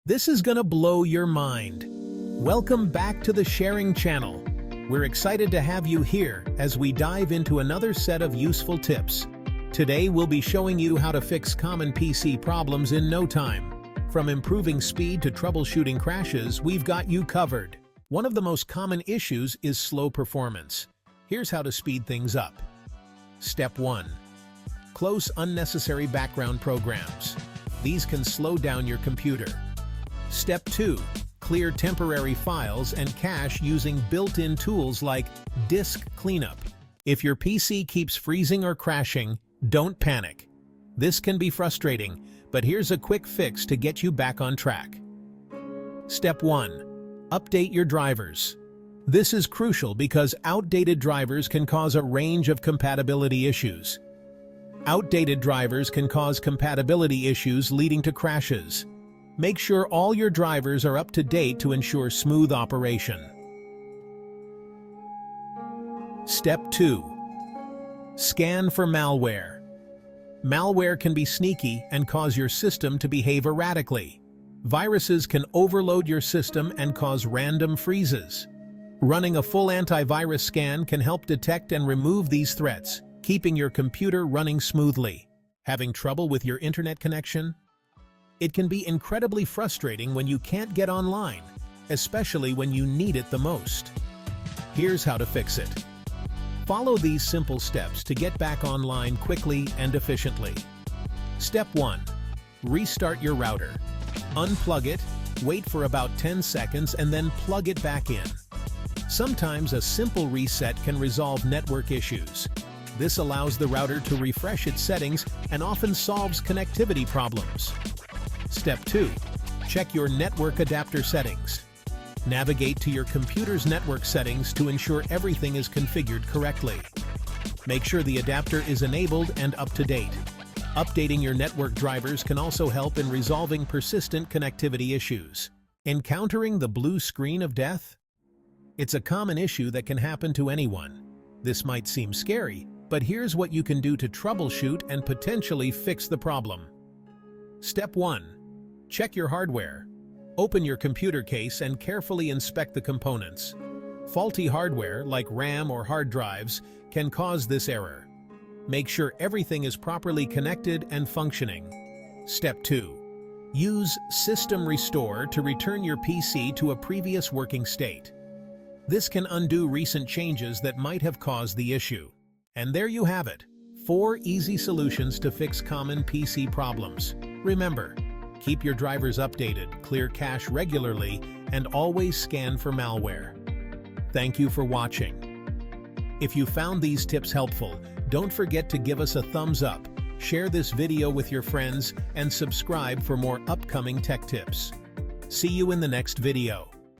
This is gonna blow your mind. Welcome back to the Sharing Channel. We're excited to have you here as we dive into another set of useful tips. Today we'll be showing you how to fix common PC problems in no time. From improving speed to troubleshooting crashes, we've got you covered. One of the most common issues is slow performance. Here's how to speed things up. Step 1. Close unnecessary background programs. These can slow down your computer. Step 2. Clear temporary files and cache using built-in tools like Disk Cleanup. If your PC keeps freezing or crashing, don't panic. This can be frustrating, but here's a quick fix to get you back on track. Step 1. Update your drivers. This is crucial because outdated drivers can cause a range of compatibility issues. Outdated drivers can cause compatibility issues leading to crashes. Make sure all your drivers are up to date to ensure smooth operation. Step 2. Scan for malware. Malware can be sneaky and cause your system to behave erratically. Viruses can overload your system and cause random freezes. Running a full antivirus scan can help detect and remove these threats, keeping your computer running smoothly. Having trouble with your internet connection? It can be incredibly frustrating when you can't get online, especially when you need it the most. Here's how to fix it. Follow these simple steps to get back online quickly and efficiently. Step 1. Restart your router. Unplug it, wait for about 10 seconds, and then plug it back in. Sometimes a simple reset can resolve network issues. This allows the router to refresh its settings and often solves connectivity problems. Step 2. Check your network adapter settings. Navigate to your computer's network settings to ensure everything is configured correctly. Make sure the adapter is enabled and up to date. Updating your network drivers can also help in resolving persistent connectivity issues. Encountering the blue screen of death? It's a common issue that can happen to anyone. This might seem scary, but here's what you can do to troubleshoot and potentially fix the problem. Step 1. Check your hardware. Open your computer case and carefully inspect the components. Faulty hardware, like RAM or hard drives, can cause this error. Make sure everything is properly connected and functioning. Step 2. Use System Restore to return your PC to a previous working state. This can undo recent changes that might have caused the issue. And there you have it. 4 easy solutions to fix common PC problems. Remember, keep your drivers updated, clear cache regularly, and always scan for malware. Thank you for watching. If you found these tips helpful, don't forget to give us a thumbs up, share this video with your friends, and subscribe for more upcoming tech tips. See you in the next video.